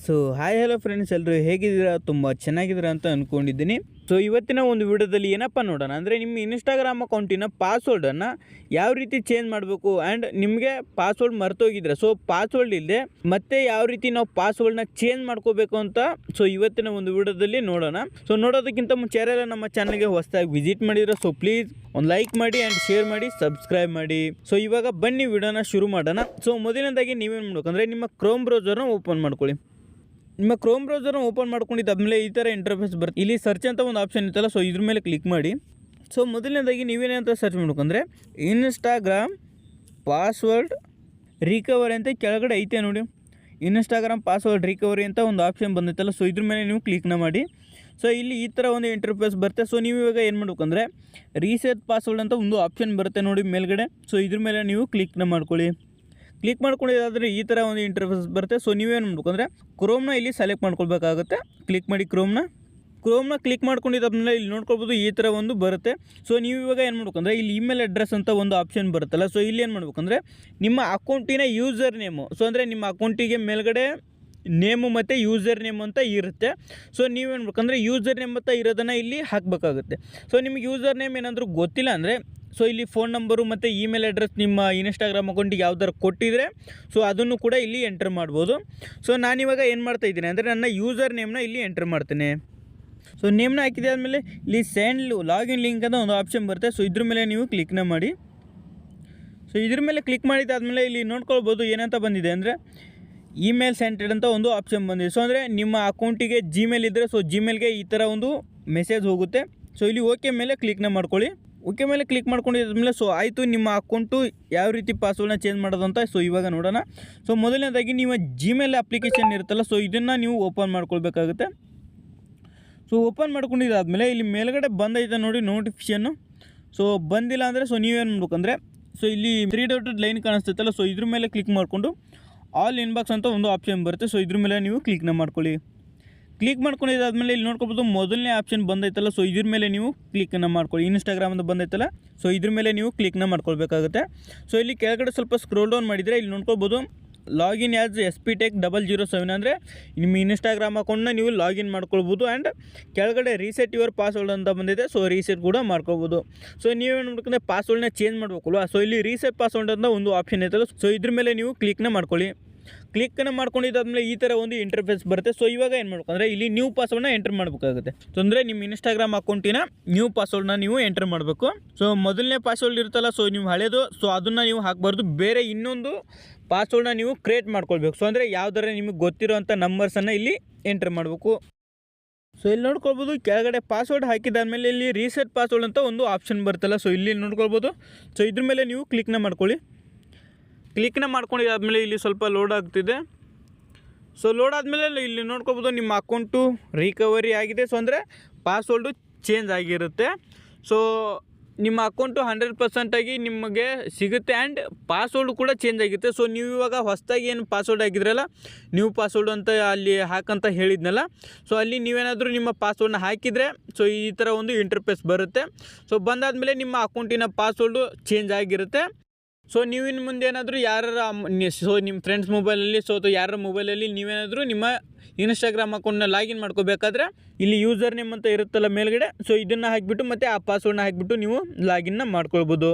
So hi hello friends, ಎಲ್ಲರೂ ಹೇಗಿದ್ದೀರಾ? ತುಂಬ ಚೆನ್ನಾಗಿದ್ದೀರಾ ಅಂತ ಅಂದ್ಕೊಂಡಿದ್ದೀನಿ. ಸೊ ಇವತ್ತಿನ ಒಂದು ವಿಡಿಯೋದಲ್ಲಿ ಏನಪ್ಪ ನೋಡೋಣ ಅಂದರೆ, ನಿಮ್ಮ ಇನ್ಸ್ಟಾಗ್ರಾಮ್ ಅಕೌಂಟಿನ ಪಾಸ್ವರ್ಡನ್ನು ಯಾವ ರೀತಿ ಚೇಂಜ್ ಮಾಡಬೇಕು ಆ್ಯಂಡ್ ನಿಮಗೆ ಪಾಸ್ವರ್ಡ್ ಮರ್ತೋಗಿದ್ರೆ ಸೊ ಪಾಸ್ವರ್ಡ್ ಇಲ್ಲದೆ ಮತ್ತೆ ಯಾವ ರೀತಿ ನಾವು ಪಾಸ್ವರ್ಡ್ನ ಚೇಂಜ್ ಮಾಡ್ಕೋಬೇಕು ಅಂತ ಸೊ ಇವತ್ತಿನ ಒಂದು ವಿಡಿಯೋದಲ್ಲಿ ನೋಡೋಣ. ಸೊ ನೋಡೋದಕ್ಕಿಂತ ಮುಂಚೆ ಯಾರೆಲ್ಲ ನಮ್ಮ ಚಾನಲ್ಗೆ ಹೊಸದಾಗಿ ವಿಸಿಟ್ ಮಾಡಿದ್ರೆ ಸೊ ಪ್ಲೀಸ್ ಒಂದು ಲೈಕ್ ಮಾಡಿ ಆ್ಯಂಡ್ ಶೇರ್ ಮಾಡಿ, ಸಬ್ಸ್ಕ್ರೈಬ್ ಮಾಡಿ. ಸೊ ಇವಾಗ ಬನ್ನಿ ವಿಡಿಯೋನ ಶುರು ಮಾಡೋಣ. ಸೊ ಮೊದಲನೇದಾಗಿ ನೀವೇನು ಮಾಡಬೇಕಂದ್ರೆ, ನಿಮ್ಮ ಕ್ರೋಮ್ ಬ್ರೌಸರ್ನ ಓಪನ್ ಮಾಡ್ಕೊಳ್ಳಿ. ನಿಮ್ಮ ಕ್ರೋಮ್ ಬ್ರೌಸರ್ನ ಓಪನ್ ಮಾಡ್ಕೊಂಡಿದ್ದಾದಮೇಲೆ ಈ ಥರ ಇಂಟರ್ಫೇಸ್ ಬರುತ್ತೆ. ಇಲ್ಲಿ ಸರ್ಚ್ ಅಂತ ಒಂದು ಆಪ್ಷನ್ ಇತ್ತಲ್ಲ, ಸೊ ಇದ್ರ ಮೇಲೆ ಕ್ಲಿಕ್ ಮಾಡಿ. ಸೊ ಮೊದಲನೇದಾಗಿ ನೀವೇನಂತ ಸರ್ಚ್ ಮಾಡ್ಬೇಕಂದ್ರೆ, ಇನ್ಸ್ಟಾಗ್ರಾಮ್ ಪಾಸ್ವರ್ಡ್ ರಿಕವರಿ ಅಂತ ಕೆಳಗಡೆ ಐತೆ ನೋಡಿ. ಇನ್ಸ್ಟಾಗ್ರಾಮ್ ಪಾಸ್ವರ್ಡ್ ರಿಕವರಿ ಅಂತ ಒಂದು ಆಪ್ಷನ್ ಬಂದಿತ್ತಲ್ಲ, ಸೊ ಇದ್ರ ಮೇಲೆ ನೀವು ಕ್ಲಿಕ್ನ ಮಾಡಿ. ಸೊ ಇಲ್ಲಿ ಈ ಥರ ಒಂದು ಇಂಟರ್ಫೇಸ್ ಬರುತ್ತೆ. ಸೊ ನೀವು ಇವಾಗ ಏನು ಮಾಡ್ಬೇಕಂದ್ರೆ, ರೀಸೆಟ್ ಪಾಸ್ವರ್ಡ್ ಅಂತ ಒಂದು ಆಪ್ಷನ್ ಬರುತ್ತೆ ನೋಡಿ ಮೇಲ್ಗಡೆ. ಸೊ ಇದ್ರ ಮೇಲೆ ನೀವು ಕ್ಲಿಕ್ನ ಮಾಡ್ಕೊಳ್ಳಿ. ಕ್ಲಿಕ್ ಮಾಡ್ಕೊಂಡಿದ್ದಾದರೆ ಈ ಥರ ಒಂದು ಇಂಟರ್ಫೇಸ್ ಬರುತ್ತೆ. ಸೊ ನೀವೇನು ಮಾಡ್ಬೇಕಂದ್ರೆ, ಕ್ರೋಮ್ನ ಇಲ್ಲಿ ಸೆಲೆಕ್ಟ್ ಮಾಡ್ಕೊಳ್ಬೇಕಾಗುತ್ತೆ. ಕ್ಲಿಕ್ ಮಾಡಿ ಕ್ರೋಮ್ನ ಕ್ಲಿಕ್ ಮಾಡ್ಕೊಂಡಿದ್ದಾದ್ಮೇಲೆ ಇಲ್ಲಿ ನೋಡ್ಕೊಳ್ಬೋದು ಈ ಥರ ಒಂದು ಬರುತ್ತೆ. ಸೊ ನೀವು ಇವಾಗ ಏನು ಮಾಡ್ಬೇಕಂದ್ರೆ, ಇಲ್ಲಿ ಇಮೇಲ್ ಅಡ್ರೆಸ್ ಅಂತ ಒಂದು ಆಪ್ಷನ್ ಬರುತ್ತಲ್ಲ, ಸೊ ಇಲ್ಲಿ ಏನು ಮಾಡ್ಬೇಕಂದ್ರೆ, ನಿಮ್ಮ ಅಕೌಂಟಿನ ಯೂಸರ್ ನೇಮು, ಸೊ ಅಂದರೆ ನಿಮ್ಮ ಅಕೌಂಟಿಗೆ ಮೇಲ್ಗಡೆ ನೇಮು ಮತ್ತು ಯೂಸರ್ ನೇಮ್ ಅಂತ ಇರುತ್ತೆ. ಸೊ ನೀವೇನು ಮಾಡ್ಬೇಕಂದ್ರೆ, ಯೂಸರ್ ನೇಮ್ ಅಂತ ಇರೋದನ್ನು ಇಲ್ಲಿ ಹಾಕಬೇಕಾಗುತ್ತೆ. ಸೊ ನಿಮಗೆ ಯೂಸರ್ ನೇಮ್ ಏನಾದರೂ ಗೊತ್ತಿಲ್ಲ ಅಂದರೆ, ಸೊ ಇಲ್ಲಿ ಫೋನ್ ನಂಬರು ಮತ್ತು ಇಮೇಲ್ ಅಡ್ರೆಸ್ ನಿಮ್ಮ ಇನ್ಸ್ಟಾಗ್ರಾಮ್ ಅಕೌಂಟಿಗೆ ಯಾವ್ದಾರು ಕೊಟ್ಟಿದ್ರೆ ಸೊ ಅದನ್ನು ಕೂಡ ಇಲ್ಲಿ ಎಂಟರ್ ಮಾಡ್ಬೋದು. ಸೊ ನಾನಿವಾಗ ಏನು ಮಾಡ್ತಾಯಿದ್ದೀನಿ ಅಂದರೆ, ನನ್ನ ಯೂಸರ್ ನೇಮ್ನ ಇಲ್ಲಿ ಎಂಟರ್ ಮಾಡ್ತೇನೆ. ಸೊ ನೇಮ್ನ ಹಾಕಿದೆ ಆದಮೇಲೆ ಇಲ್ಲಿ ಸೆಂಡ್ ಲಾಗಿನ್ ಲಿಂಕ್ ಅಂತ ಒಂದು ಆಪ್ಷನ್ ಬರುತ್ತೆ. ಸೊ ಇದ್ರ ಮೇಲೆ ನೀವು ಕ್ಲಿಕ್ನ ಮಾಡಿ. ಸೊ ಇದ್ರ ಮೇಲೆ ಕ್ಲಿಕ್ ಮಾಡಿದ್ದಾದಮೇಲೆ ಇಲ್ಲಿ ನೋಡ್ಕೊಳ್ಬೋದು ಏನಂತ ಬಂದಿದೆ ಅಂದರೆ, ಇಮೇಲ್ ಸೆಂಟೆಡ್ ಅಂತ ಒಂದು ಆಪ್ಷನ್ ಬಂದಿದೆ. ಸೊ ಅಂದರೆ ನಿಮ್ಮ ಅಕೌಂಟಿಗೆ ಜಿಮೇಲ್ ಇದ್ದರೆ ಸೊ ಜಿಮೇಲ್ಗೆ ಈ ಥರ ಒಂದು ಮೆಸೇಜ್ ಹೋಗುತ್ತೆ. ಸೊ ಇಲ್ಲಿ ಓಕೆ ಮೇಲೆ ಕ್ಲಿಕ್ನ ಮಾಡ್ಕೊಳ್ಳಿ. ಓಕೆ ಮೇಲೆ ಕ್ಲಿಕ್ ಮಾಡ್ಕೊಂಡಿದ್ದಾದ್ಮೇಲೆ ಸೊ ಆಯಿತು, ನಿಮ್ಮ ಅಕೌಂಟು ಯಾವ ರೀತಿ ಪಾಸ್ವರ್ಡ್ನ ಚೇಂಜ್ ಮಾಡೋದು ಅಂತ ಸೊ ಇವಾಗ ನೋಡೋಣ. ಸೊ ಮೊದಲನೇದಾಗಿ ನಿಮ್ಮ ಜಿಮೇಲ್ ಅಪ್ಲಿಕೇಶನ್ ಇರುತ್ತಲ್ಲ, ಸೊ ಇದನ್ನು ನೀವು ಓಪನ್ ಮಾಡ್ಕೊಳ್ಬೇಕಾಗುತ್ತೆ. ಸೊ ಓಪನ್ ಮಾಡ್ಕೊಂಡಿದ್ದಾದಮೇಲೆ ಇಲ್ಲಿ ಮೇಲ್ಗಡೆ ಬಂದೈತೆ ನೋಡಿ ನೋಟಿಫಿಕೇಷನ್ನು. ಸೊ ಬಂದಿಲ್ಲ ಅಂದರೆ ಸೊ ನೀವೇನು ಮಾಡ್ಬೇಕಂದ್ರೆ, ಸೊ ಇಲ್ಲಿ 3 ಡಾಟೆಡ್ ಲೈನ್ ಕಾಣಿಸ್ತೈತಲ್ಲ, ಸೊ ಇದ್ರ ಮೇಲೆ ಕ್ಲಿಕ್ ಮಾಡಿಕೊಂಡು ಆಲ್ ಇನ್ಬಾಕ್ಸ್ ಅಂತ ಒಂದು ಆಪ್ಷನ್ ಬರುತ್ತೆ. ಸೊ ಇದ್ರ ಮೇಲೆ ನೀವು ಕ್ಲಿಕ್ನ ಮಾಡ್ಕೊಳ್ಳಿ. ಕ್ಲಿಕ್ ಮಾಡ್ಕೊಂಡಿದ್ದಾದಮೇಲೆ ಇಲ್ಲಿ ನೋಡ್ಕೊಬೋದು ಮೊದಲನೇ ಆಪ್ಷನ್ ಬಂದೈತಲ್ಲ, ಸೊ ಇದ್ರ ಮೇಲೆ ನೀವು ಕ್ಲಿಕ್ನ ಮಾಡ್ಕೊಳ್ಳಿ. ಇನ್ಸ್ಟಾಗ್ರಾಮ್ ಅಂತ ಬಂದೈತಲ್ಲ, ಸೊ ಇದ್ರ ಮೇಲೆ ನೀವು ಕ್ಲಿಕ್ನ ಮಾಡ್ಕೊಳ್ಬೇಕಾಗುತ್ತೆ. ಸೊ ಇಲ್ಲಿ ಕೆಳಗಡೆ ಸ್ವಲ್ಪ ಸ್ಕ್ರೋಲ್ ಡೌನ್ ಮಾಡಿದರೆ ಇಲ್ಲಿ ನೋಡ್ಕೊಬೋದು ಲಾಗಿನ್ ಆ್ಯಸ್ SPTech 007 ಅಂದರೆ ನಿಮ್ಮ ಇನ್ಸ್ಟಾಗ್ರಾಮ್ ಅಕೌಂಟ್ನ ನೀವು ಲಾಗಿನ್ ಮಾಡ್ಕೊಳ್ಬೋದು. ಆ್ಯಂಡ್ ಕೆಳಗಡೆ ರೀಸೆಟ್ ಯುವರ್ ಪಾಸ್ವರ್ಡ್ ಅಂತ ಬಂದಿದೆ, ಸೊ ರೀಸೆಟ್ ಕೂಡ ಮಾಡ್ಕೊಳ್ಬೋದು. ಸೊ ನೀವೇನು ಮಾಡ್ಬೇಕಂದ್ರೆ, ಪಾಸ್ವರ್ಡ್ನ ಚೇಂಜ್ ಮಾಡಬೇಕಲ್ವ, ಸೊ ಇಲ್ಲಿ ರೀಸೆಟ್ ಪಾಸ್ವರ್ಡ್ ಅಂತ ಒಂದು ಆಪ್ಷನ್ ಐತಲ್ಲ, ಸೊ ಇದ್ರ ಮೇಲೆ ನೀವು ಕ್ಲಿಕ್ನ ಮಾಡ್ಕೊಳ್ಳಿ. ಕ್ಲಿಕ್ಕನ್ನು ಮಾಡ್ಕೊಂಡಿದ್ದಾದ್ಮೇಲೆ ಈ ಥರ ಒಂದು ಇಂಟರ್ಫೇಸ್ ಬರುತ್ತೆ. ಸೊ ಇವಾಗ ಏನು ಮಾಡ್ಬೇಕಂದ್ರೆ, ಇಲ್ಲಿ ನ್ಯೂ ಪಾಸ್ವರ್ಡ್ನ ಎಂಟರ್ ಮಾಡಬೇಕಾಗುತ್ತೆ. ಸೊ ಅಂದರೆ ನಿಮ್ಮ ಇನ್ಸ್ಟಾಗ್ರಾಮ್ ಅಕೌಂಟಿನ ನ್ಯೂ ಪಾಸ್ವರ್ಡ್ನ ನೀವು ಎಂಟರ್ ಮಾಡಬೇಕು. ಸೊ ಮೊದಲನೇ ಪಾಸ್ವರ್ಡ್ ಇರುತ್ತಲ್ಲ, ಸೊ ನೀವು ಹಳೇದು ಸೊ ಅದನ್ನು ನೀವು ಹಾಕಬಾರ್ದು, ಬೇರೆ ಇನ್ನೊಂದು ಪಾಸ್ವರ್ಡ್ನ ನೀವು ಕ್ರಿಯೇಟ್ ಮಾಡ್ಕೊಳ್ಬೇಕು. ಸೊ ಅಂದರೆ ಯಾವುದಾರ ನಿಮಗೆ ಗೊತ್ತಿರೋವಂಥ ನಂಬರ್ಸನ್ನು ಇಲ್ಲಿ ಎಂಟರ್ ಮಾಡಬೇಕು. ಸೊ ಇಲ್ಲಿ ನೋಡ್ಕೊಳ್ಬೋದು ಕೆಳಗಡೆ ಪಾಸ್ವರ್ಡ್ ಹಾಕಿದಾದ್ಮೇಲೆ ಇಲ್ಲಿ ರೀಸೆಟ್ ಪಾಸ್ವರ್ಡ್ ಅಂತ ಒಂದು ಆಪ್ಷನ್ ಬರುತ್ತಲ್ಲ, ಸೊ ಇಲ್ಲಿ ನೋಡ್ಕೊಳ್ಬೋದು. ಸೊ ಇದ್ರ ಮೇಲೆ ನೀವು ಕ್ಲಿಕ್ನ ಮಾಡ್ಕೊಳ್ಳಿ. ಕ್ಲಿಕ್ನ ಮಾಡ್ಕೊಂಡಿದ್ದಾದಮೇಲೆ ಇಲ್ಲಿ ಸ್ವಲ್ಪ ಲೋಡ್ ಆಗ್ತಿದೆ. ಸೊ ಲೋಡ್ ಆದಮೇಲೆ ಇಲ್ಲಿ ನೋಡ್ಕೊಬೋದು ನಿಮ್ಮ ಅಕೌಂಟು ರಿಕವರಿ ಆಗಿದೆ. ಸೊ ಅಂದರೆ ಪಾಸ್ವರ್ಡು ಚೇಂಜ್ ಆಗಿರುತ್ತೆ. ಸೊ ನಿಮ್ಮ ಅಕೌಂಟು 100% ಆಗಿ ನಿಮಗೆ ಸಿಗುತ್ತೆ ಆ್ಯಂಡ್ ಪಾಸ್ವರ್ಡು ಕೂಡ ಚೇಂಜ್ ಆಗುತ್ತೆ. ಸೊ ನೀವು ಇವಾಗ ಹೊಸದಾಗಿ ಏನು ಪಾಸ್ವರ್ಡ್ ಹಾಕಿದ್ರಲ್ಲ, ನ್ಯೂ ಪಾಸ್ವರ್ಡು ಅಂತ ಅಲ್ಲಿ ಹಾಕಂತ ಹೇಳಿದ್ನಲ್ಲ, ಸೊ ಅಲ್ಲಿ ನೀವೇನಾದರೂ ನಿಮ್ಮ ಪಾಸ್ವರ್ಡ್ನ ಹಾಕಿದರೆ ಸೊ ಈ ಥರ ಒಂದು ಇಂಟರ್ಫೇಸ್ ಬರುತ್ತೆ. ಸೊ ಬಂದಾದಮೇಲೆ ನಿಮ್ಮ ಅಕೌಂಟಿನ ಪಾಸ್ವರ್ಡು ಚೇಂಜ್ ಆಗಿರುತ್ತೆ. ಸೊ ನೀವು ಇನ್ನು ಮುಂದೆ ಏನಾದರೂ ಸೊ ನಿಮ್ಮ ಫ್ರೆಂಡ್ಸ್ ಮೊಬೈಲಲ್ಲಿ ಸೊ ಯಾರ ಮೊಬೈಲಲ್ಲಿ ನೀವೇನಾದರೂ ನಿಮ್ಮ ಇನ್ಸ್ಟಾಗ್ರಾಮ್ ಅಕೌಂಟ್ನ ಲಾಗಿನ್ ಮಾಡ್ಕೋಬೇಕಾದ್ರೆ ಇಲ್ಲಿ ಯೂಸರ್ ನೇಮ್ ಅಂತ ಇರುತ್ತಲ್ಲ ಮೇಲ್ಗಡೆ, ಸೊ ಇದನ್ನು ಹಾಕಿಬಿಟ್ಟು ಮತ್ತು ಆ ಪಾಸ್ವರ್ಡ್ನ ಹಾಕಿಬಿಟ್ಟು ನೀವು ಲಾಗಿನ್ನ ಮಾಡ್ಕೊಳ್ಬೋದು.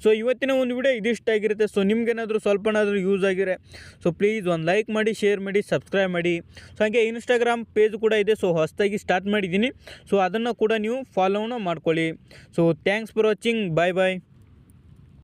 ಸೊ ಇವತ್ತಿನ ಒಂದು ವಿಡಿಯೋ ಇದಿಷ್ಟ ಆಗಿರುತ್ತೆ. ಸೊ ನಿಮ್ಗೇನಾದರೂ ಸ್ವಲ್ಪನಾದರೂ ಯೂಸ್ ಆಗಿರೆ ಸೊ ಪ್ಲೀಸ್ ಒಂದು ಲೈಕ್ ಮಾಡಿ, ಶೇರ್ ಮಾಡಿ, ಸಬ್ಸ್ಕ್ರೈಬ್ ಮಾಡಿ. ಸೊ ಹಾಗೆ ಇನ್ಸ್ಟಾಗ್ರಾಮ್ ಪೇಜ್ ಕೂಡ ಇದೆ, ಸೊ ಹೊಸದಾಗಿ ಸ್ಟಾರ್ಟ್ ಮಾಡಿದ್ದೀನಿ. ಸೊ ಅದನ್ನು ಕೂಡ ನೀವು ಫಾಲೋನ ಮಾಡ್ಕೊಳ್ಳಿ. So thanks for watching. Bye bye.